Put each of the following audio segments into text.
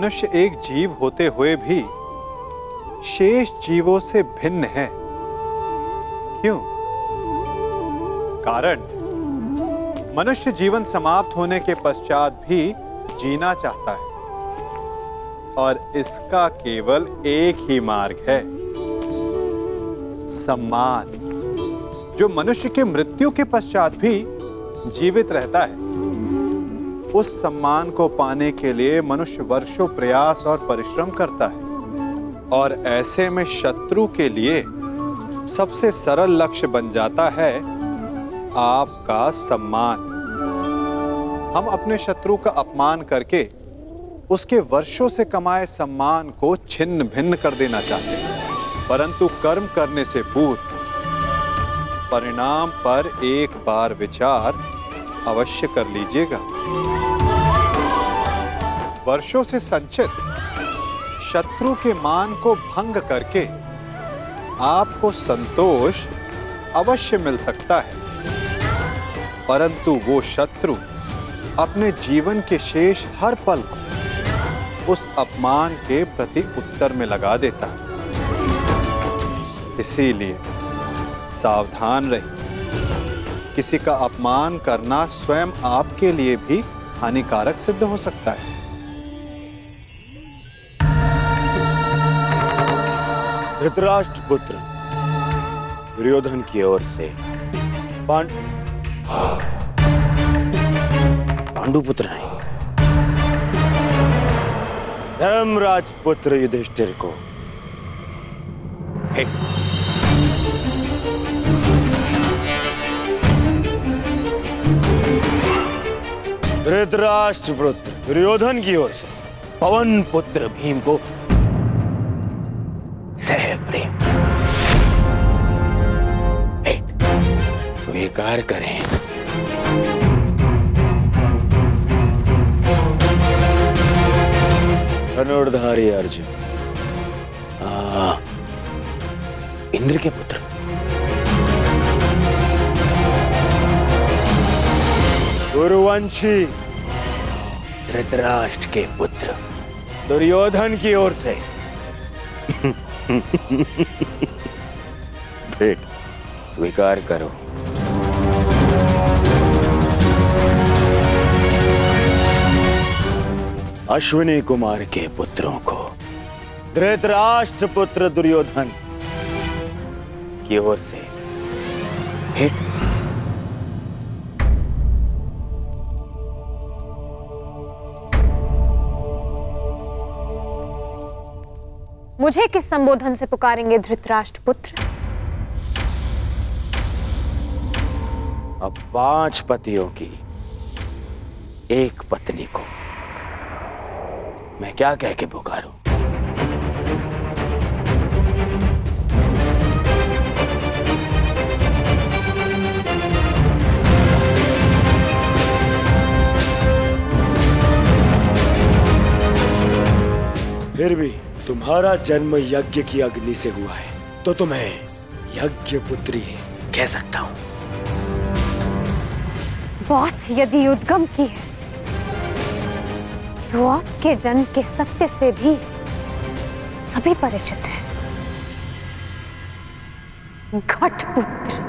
मनुष्य एक जीव होते हुए भी शेष जीवों से भिन्न है। क्यों? कारण मनुष्य जीवन समाप्त होने के पश्चात भी जीना चाहता है और इसका केवल एक ही मार्ग है, सम्मान, जो मनुष्य के मृत्यु के पश्चात भी जीवित रहता है। उस सम्मान को पाने के लिए मनुष्य वर्षों प्रयास और परिश्रम करता है और ऐसे में शत्रु के लिए सबसे सरल लक्ष्य बन जाता है आपका सम्मान। हम अपने शत्रु का अपमान करके उसके वर्षों से कमाए सम्मान को छिन्न भिन्न कर देना चाहते हैं, परंतु कर्म करने से पूर्व परिणाम पर एक बार विचार अवश्य कर लीजिएगा। वर्षों से संचित शत्रु के मान को भंग करके आपको संतोष अवश्य मिल सकता है, परंतु वो शत्रु अपने जीवन के शेष हर पल को उस अपमान के प्रति उत्तर में लगा देता है। इसीलिए सावधान रहिए। किसी का अपमान करना स्वयं आपके लिए भी हानिकारक सिद्ध हो सकता है। धृतराष्ट्र पुत्र दुर्योधन की ओर से पांडु पुत्र नहीं, धर्मराज पुत्र युधिष्ठिर को धृतराष्ट्र पुत्र दुर्योधन की ओर से पवन पुत्र भीम को सह प्रेम भेंट स्वीकार करें। धनुर्धारी अर्जुन इंद्र के पुत्र गुरुवंशी धृतराष्ट्र के पुत्र दुर्योधन की ओर से भेंट स्वीकार करो। अश्विनी कुमार के पुत्रों को धृतराष्ट्र पुत्र दुर्योधन की ओर से भेंट। मुझे किस संबोधन से पुकारेंगे धृतराष्ट्र पुत्र? अब 5 पतियों की एक पत्नी को मैं क्या कह के पुकारूं? फिर भी तुम्हारा जन्म यज्ञ की अग्नि से हुआ है तो तुम्हें यज्ञ पुत्री कह सकता हूं। बात यदि उद्गम की है तो आपके जन्म के सत्य से भी सभी परिचित हैं। घटपुत्र।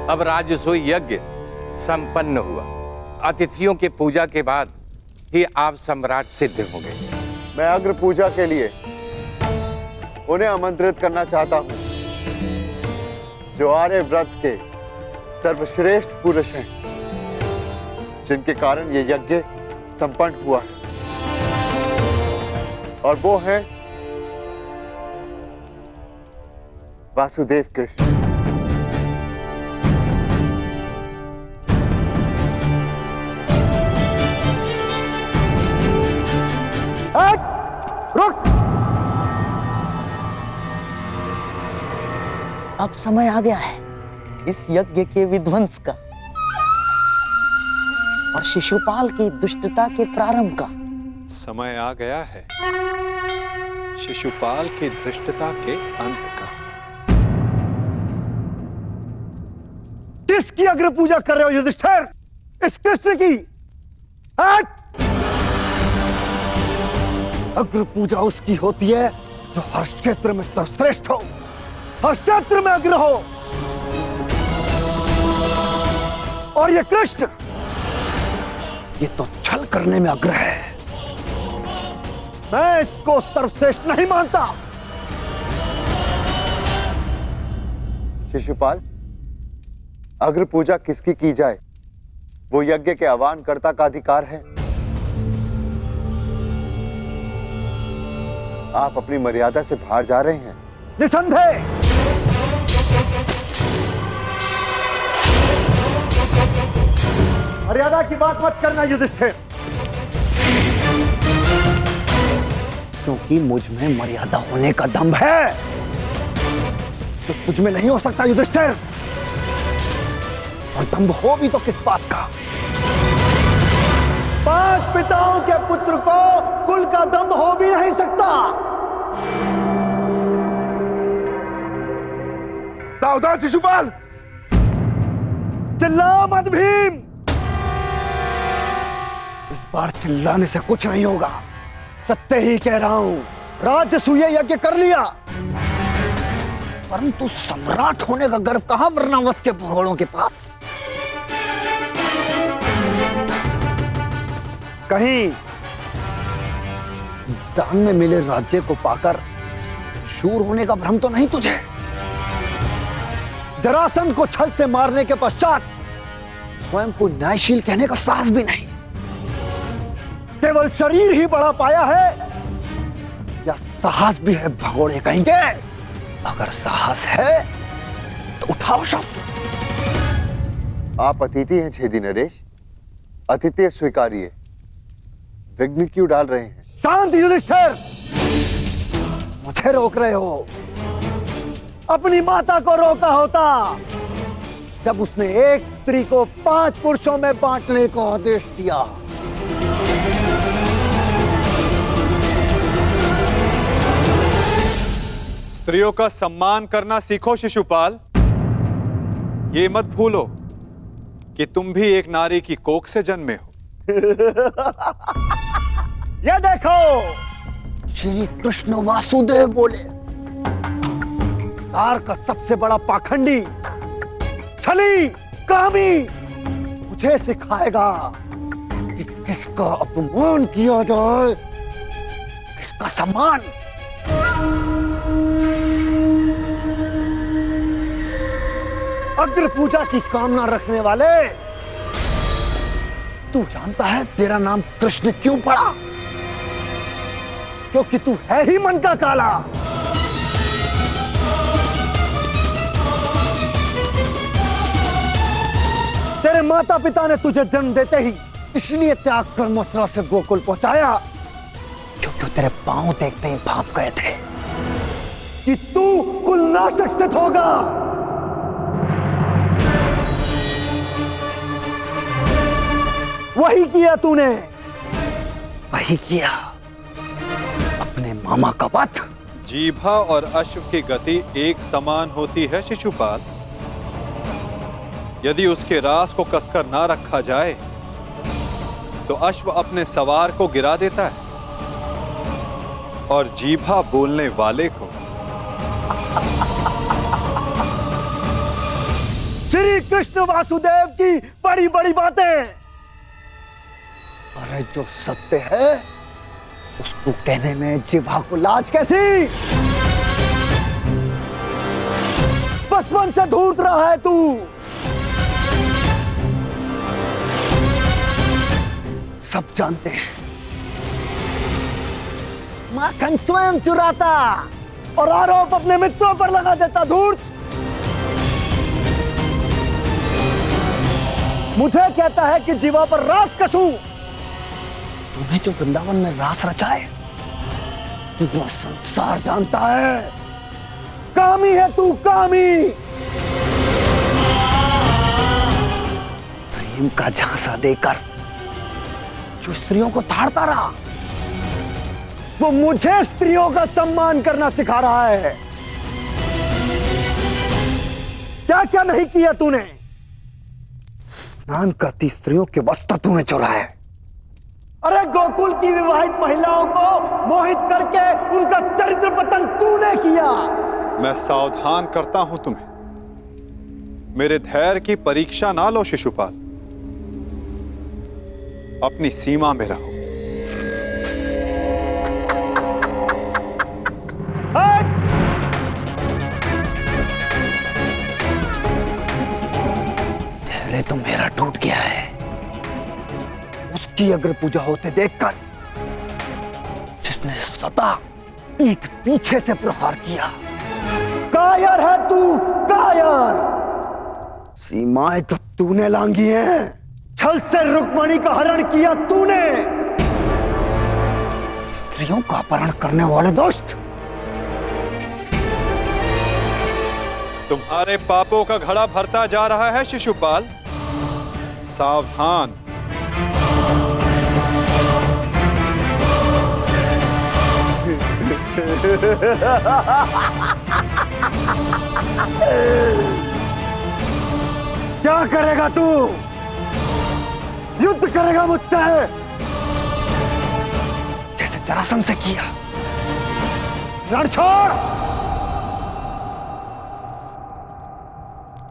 अब राजसूय यज्ञ संपन्न हुआ। अतिथियों के पूजा के बाद ही आप सम्राट सिद्ध होंगे। मैं अग्र पूजा के लिए उन्हें आमंत्रित करना चाहता हूं जो आर्य व्रत के सर्वश्रेष्ठ पुरुष हैं, जिनके कारण ये यज्ञ संपन्न हुआ है, और वो हैं वासुदेव कृष्ण। अब समय आ गया है इस यज्ञ के विध्वंस का और शिशुपाल की दुष्टता के प्रारंभ का। समय आ गया है शिशुपाल की धृष्टता के अंत का। किसकी अग्र पूजा कर रहे हो युधिष्ठिर? इस कृष्ण की? अग्र पूजा उसकी होती है जो हर क्षेत्र में सर्वश्रेष्ठ हो, हर क्षेत्र में अग्र हो। और ये कृष्ण, ये तो छल करने में अग्र है। मैं इसको सर्वश्रेष्ठ नहीं मानता। शिशुपाल, अग्र पूजा किसकी की जाए वो यज्ञ के आह्वानकर्ता का अधिकार है। आप अपनी मर्यादा से बाहर जा रहे हैं। निसंदेह मर्यादा की बात मत करना युधिष्ठिर, क्योंकि मुझ में मर्यादा होने का दम्भ है तो तुझ में नहीं हो सकता युधिष्ठिर। और दम्भ हो भी तो किस बात का? 5 पिताओं के पुत्र को कुल का दम्भ हो भी नहीं सकता। सावधान शिशुपाल, चिल्ला मत भीम। इस बार चिल्लाने से कुछ नहीं होगा, सत्य ही कह रहा हूं। राजसूय यज्ञ कर लिया, परंतु सम्राट होने का गर्व कहां वर्णावत के भगोड़ों के पास? कहीं दान में मिले राज्य को पाकर शूर होने का भ्रम तो नहीं तुझे? जरासंध को छल से मारने के पश्चात स्वयं को न्यायशील कहने का साहस भी नहीं। केवल शरीर ही बड़ा पाया है या साहस भी है भगोड़े कहेंगे? अगर साहस है तो उठाओ शस्त्र। आप अतिथि हैं छेदी नरेश, अतिथि स्वीकारिए। विघ्न क्यों डाल रहे हैं? शांत युधिष्ठिर, मुझे रोक रहे हो। अपनी माता को रोका होता जब उसने एक स्त्री को 5 पुरुषों में बांटने का आदेश दिया। स्त्रियों का सम्मान करना सीखो शिशुपाल। ये मत भूलो कि तुम भी एक नारी की कोख से जन्मे हो। ये देखो, श्री कृष्ण वासुदेव बोले, सार का सबसे बड़ा पाखंडी, छली, कामी मुझे सिखाएगा कि किसका अपमान किया जाए, किसका सम्मान। अग्र पूजा की कामना रखने वाले, तू जानता है तेरा नाम कृष्ण क्यों पड़ा? क्योंकि तू है ही मन का काला। तेरे माता पिता ने तुझे जन्म देते ही इसलिए त्याग कर मथुरा से गोकुल पहुंचाया क्योंकि तेरे पांव देखते ही भाप गए थे कि तू कुलनाशक सिद्ध होगा। वही किया तूने, वही किया, अपने मामा का वध। जीभा और अश्व की गति एक समान होती है शिशुपाल। यदि उसके रास को कसकर ना रखा जाए तो अश्व अपने सवार को गिरा देता है और जीभा बोलने वाले को। श्री कृष्ण वासुदेव की बड़ी बड़ी बातें, अरे जो सत्य है उसको कहने में जिह्वा को लाज कैसी? बचपन से धूर्त रहा है तू। सब जानते हैं माखन स्वयं चुराता और आरोप अपने मित्रों पर लगा देता। धूर्त मुझे कहता है कि जीवा पर रास कसूं। तूने जो वृंदावन में रास रचा है वो संसार जानता है। कामी है तू, कामी। प्रेम का झांसा देकर जो स्त्रियों को ताड़ता रहा, वो मुझे स्त्रियों का सम्मान करना सिखा रहा है। क्या क्या नहीं किया तूने? स्नान करती स्त्रियों के वस्त्र तूने चुराए। अरे गोकुल की विवाहित महिलाओं को मोहित करके उनका चरित्र पतन तूने किया। मैं सावधान करता हूं तुम्हें, मेरे धैर्य की परीक्षा ना लो शिशुपाल, अपनी सीमा में रहो। धैर्य तो मेरा टूट गया है। उसकी अग्र पूजा होते देखकर जिसने सदा पीठ पीछे से प्रहार किया। कायर है तू, कायर। सीमाएं तो तूने लांघी हैं। छल से रुक्मणी का हरण किया तूने। स्त्रियों का अपहरण करने वाले दुष्ट। तुम्हारे पापों का घड़ा भरता जा रहा है शिशुपाल, सावधान। क्या करेगा तू? युद्ध करेगा मुझसे जैसे जरासंध से किया? रण छोड़।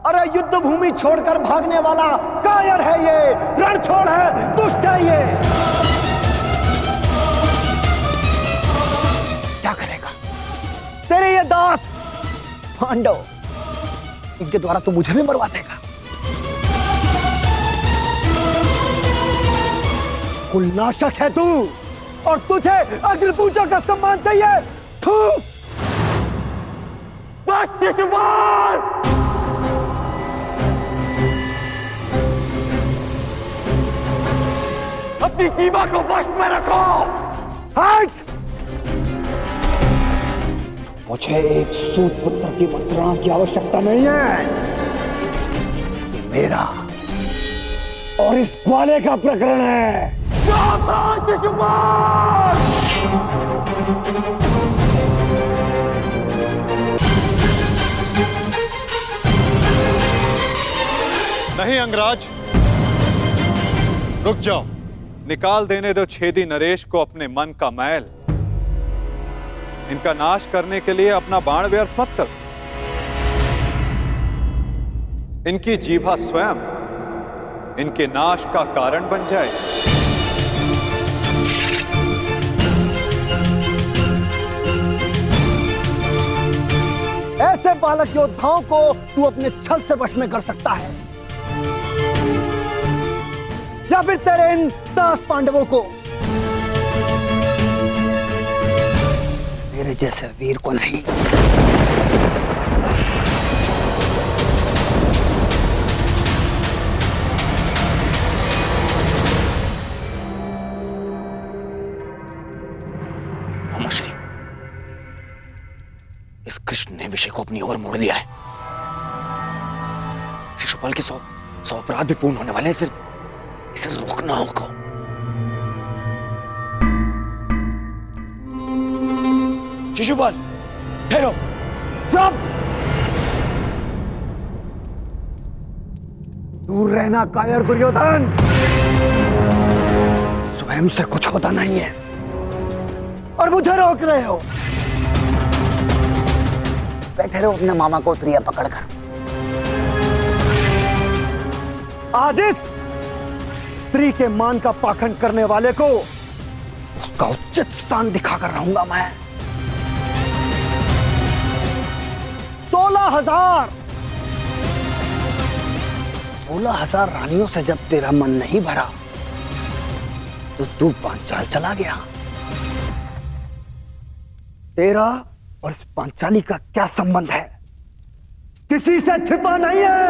अरे युद्ध भूमि छोड़कर भागने वाला कायर है ये, रण छोड़ है, दुष्ट है ये। क्या करेगा तेरे ये दास पांडव? इनके द्वारा तो मुझे भी मरवा देगा। कुलनाशक है तू, और तुझे अग्नि पूजा का सम्मान चाहिए। थू। बस शिशुपाल। अपनी सीमा को वश में रखो। हट। मुझे एक सूत पुत्र की मंत्रणा की आवश्यकता नहीं है। ये मेरा और इस ग्वाले का प्रकरण है। नहीं अंगराज, रुक जाओ। निकाल देने दो छेदी नरेश को अपने मन का मैल। इनका नाश करने के लिए अपना बाण व्यर्थ मत करो। इनकी जीभा स्वयं इनके नाश का कारण बन जाए। ऐसे बालक योद्धाओं को तू अपने छल से वश में कर सकता है, या फिर तेरे इन दास पांडवों को। मेरे जैसे वीर को नहीं। श्री, इस कृष्ण ने विषय को अपनी ओर मोड़ लिया है। शिशुपाल के 100 अपराध भी पूर्ण होने वाले हैं। इसे रोकना होगा। शिशुपाल, ठहरो। चुप। दूर रहना कायर दुर्योधन। स्वयं से कुछ होता नहीं है और मुझे रोक रहे हो। बैठे रहो अपने मामा को त्रिया पकड़कर। आज इस स्त्री के मान का पाखंड करने वाले को उसका उचित स्थान दिखाकर रहूंगा मैं। 16,000 रानियों से जब तेरा मन नहीं भरा तो तू पांचाल चला गया। तेरा और इस पांचाली का क्या संबंध है? किसी से छिपा नहीं है।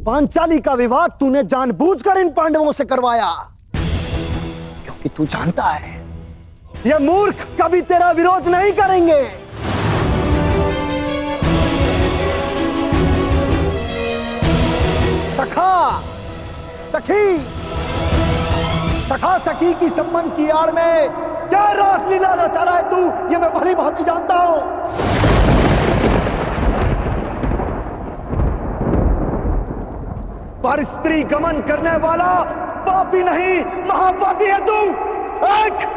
पांचाली का विवाह तूने जानबूझकर इन पांडवों से करवाया, क्योंकि तू जानता है ये मूर्ख कभी तेरा विरोध नहीं करेंगे। सखा सखी सखा सखी की संबंध की आड़ में क्या रासलीला रचा रहा है तू, ये मैं भली भांति जानता हूं। पर स्त्री गमन करने वाला पापी नहीं महापापी है तू। एक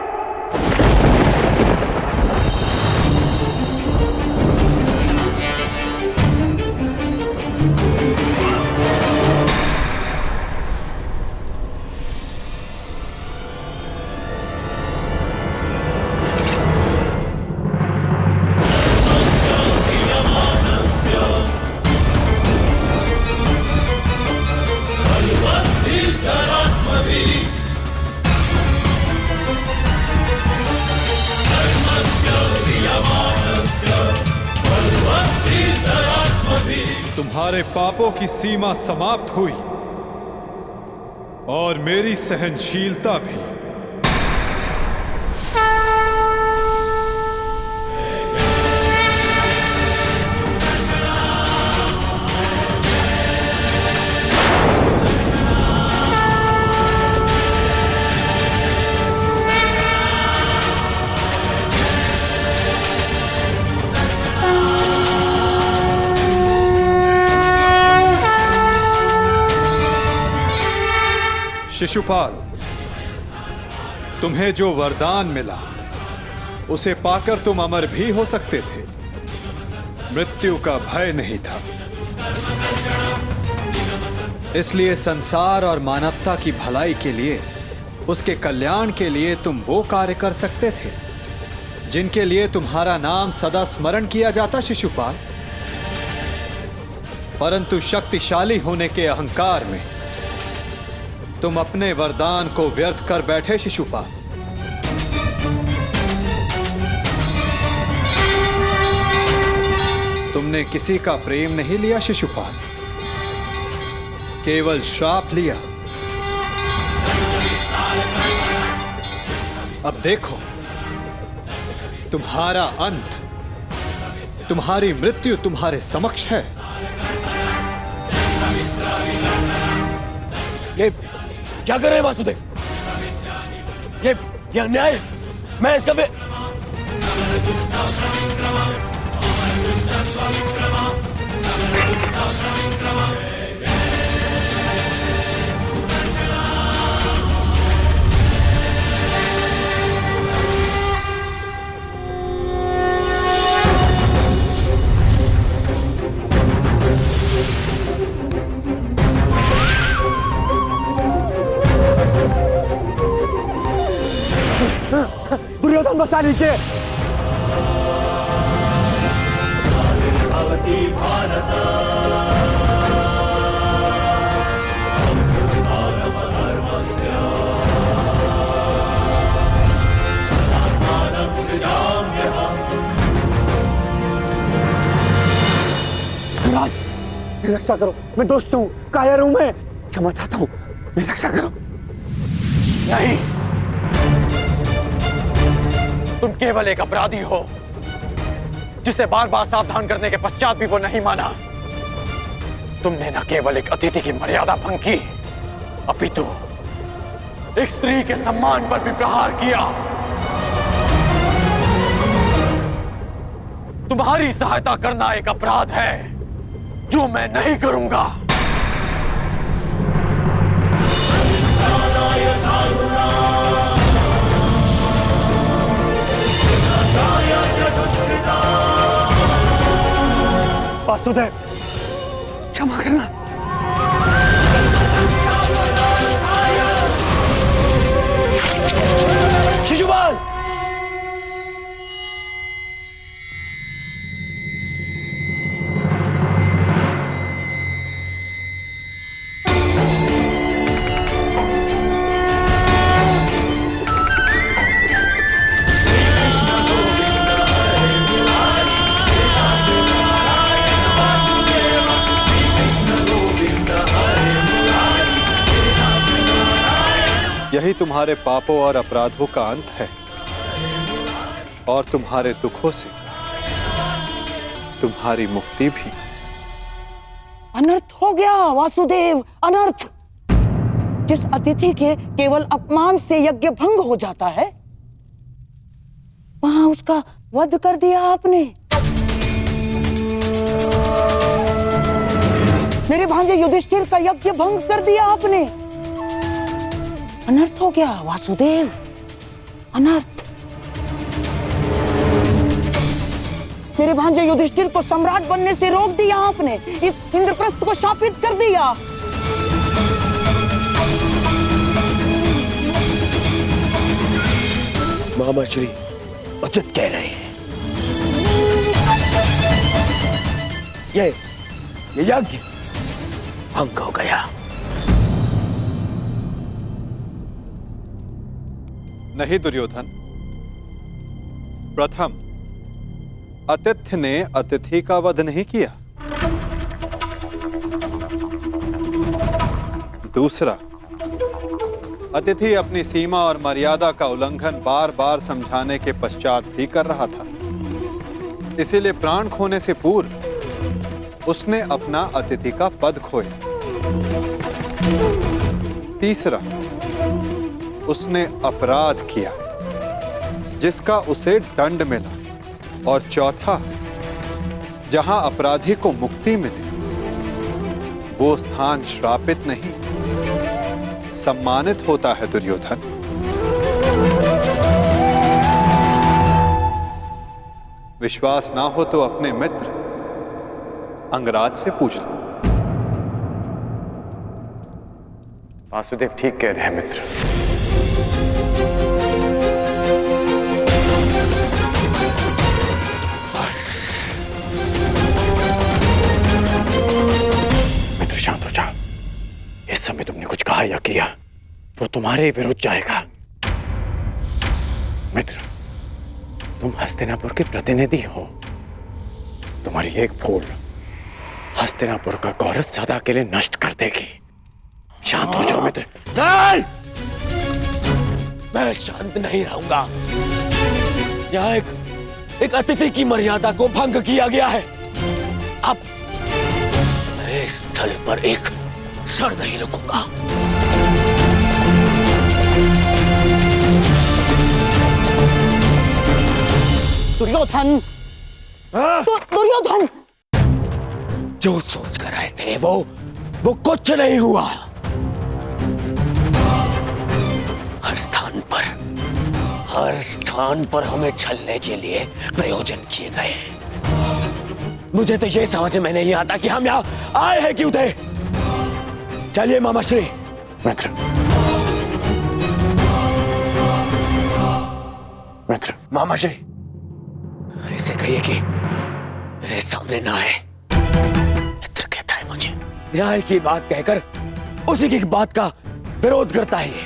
तुम्हारे पापों की सीमा समाप्त हुई और मेरी सहनशीलता भी। शिशुपाल, तुम्हें जो वरदान मिला उसे पाकर तुम अमर भी हो सकते थे। मृत्यु का भय नहीं था। इसलिए संसार और मानवता की भलाई के लिए, उसके कल्याण के लिए तुम वो कार्य कर सकते थे जिनके लिए तुम्हारा नाम सदा स्मरण किया जाता शिशुपाल। परंतु शक्तिशाली होने के अहंकार में तुम अपने वरदान को व्यर्थ कर बैठे शिशुपाल। तुमने किसी का प्रेम नहीं लिया शिशुपाल, केवल श्राप लिया। अब देखो, तुम्हारा अंत, तुम्हारी मृत्यु तुम्हारे समक्ष है। ये क्या कर रहे हैं वासुदेव? ये अन्याय है। मैं इसका दुर्योधन बचा लीजिए। महाराज, मेरी रक्षा करो, मैं दोस्त हूँ, कायर हूँ, मैं क्षमा चाहता हूँ, मेरी रक्षा करो। नहीं, तुम केवल एक अपराधी हो जिसे बार बार सावधान करने के पश्चात भी वो नहीं माना। तुमने न केवल एक अतिथि की मर्यादा भंग की, अपितु एक स्त्री के सम्मान पर भी प्रहार किया। तुम्हारी सहायता करना एक अपराध है जो मैं नहीं करूंगा। वासुदेव, क्षमा करना। शिशुपाल, यही तुम्हारे पापों और अपराधों का अंत है, और तुम्हारे दुखों से तुम्हारी मुक्ति भी। अनर्थ हो गया वासुदेव, अनर्थ। जिस अतिथि के केवल अपमान से यज्ञ भंग हो जाता है, वहां उसका वध कर दिया आपने। मेरे भांजे युधिष्ठिर का यज्ञ भंग कर दिया आपने। अनर्थ हो गया वासुदेव, अनर्थ। मेरे भांजे युधिष्ठिर को सम्राट बनने से रोक दिया आपने, इस इंद्रप्रस्थ को शापित कर दिया। मामा श्री उचित कह रहे हैं। ये यज्ञ भंग हो गया। नहीं दुर्योधन, प्रथम आतिथ्य ने अतिथि का वध नहीं किया। दूसरा, अतिथि अपनी सीमा और मर्यादा का उल्लंघन बार बार समझाने के पश्चात भी कर रहा था, इसीलिए प्राण खोने से पूर्व उसने अपना अतिथि का पद खोया। तीसरा, उसने अपराध किया जिसका उसे दंड मिला। और चौथा, जहां अपराधी को मुक्ति मिले वो स्थान श्रापित नहीं, सम्मानित होता है दुर्योधन। विश्वास ना हो तो अपने मित्र अंगराज से पूछ लो। वासुदेव ठीक कह रहे हैं मित्र। मित्र शांत हो जाओ। इस समय तुमने कुछ कहा या किया वो तुम्हारे विरुद्ध जाएगा। मित्र, तुम हस्तिनापुर के प्रतिनिधि हो। तुम्हारी एक भूल हस्तिनापुर का गौरव सदा के लिए नष्ट कर देगी। शांत हो जाओ मित्र। नहीं! मैं शांत नहीं रहूंगा। यहाँ एक अतिथि की मर्यादा को भंग किया गया है। अब मैं इस स्थल पर एक क्षण नहीं रुकूंगा। दुर्योधन, दुर्योधन, जो सोच कर आए थे वो कुछ नहीं हुआ। हर स्थान पर हमें छलने के लिए प्रयोजन किए गए। मुझे तो ये समझ में नहीं आता कि हम यहाँ आए हैं क्यों थे। चलिए मामाश्री। मित्र, मित्र, मामाश्री, इसे कहिए कि मेरे सामने ना आए। मित्र कहता है मुझे। न्याय की बात कहकर उसी की बात का विरोध करता है ये।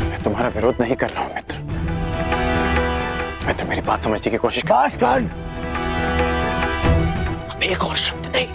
मैं तुम्हारा विरोध नहीं कर रहा हूं मित्र। मैं तो मेरी बात समझने की कोशिश बस कर। अब एक और शब्द नहीं।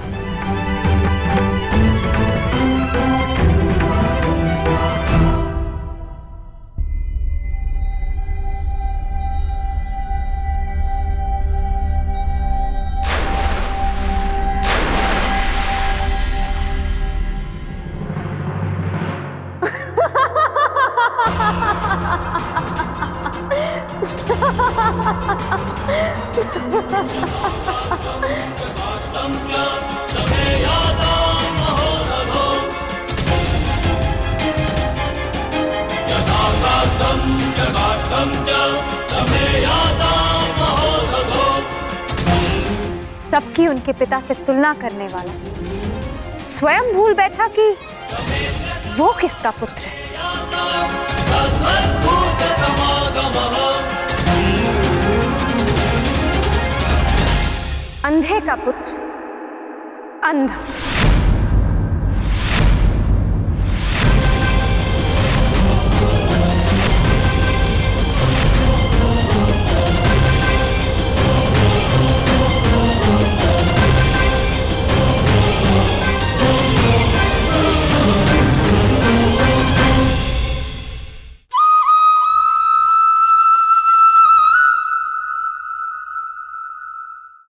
सबकी उनके पिता से तुलना करने वाला स्वयं भूल बैठा कि वो किसका पुत्र है। अंधे का पुत्र अंधा।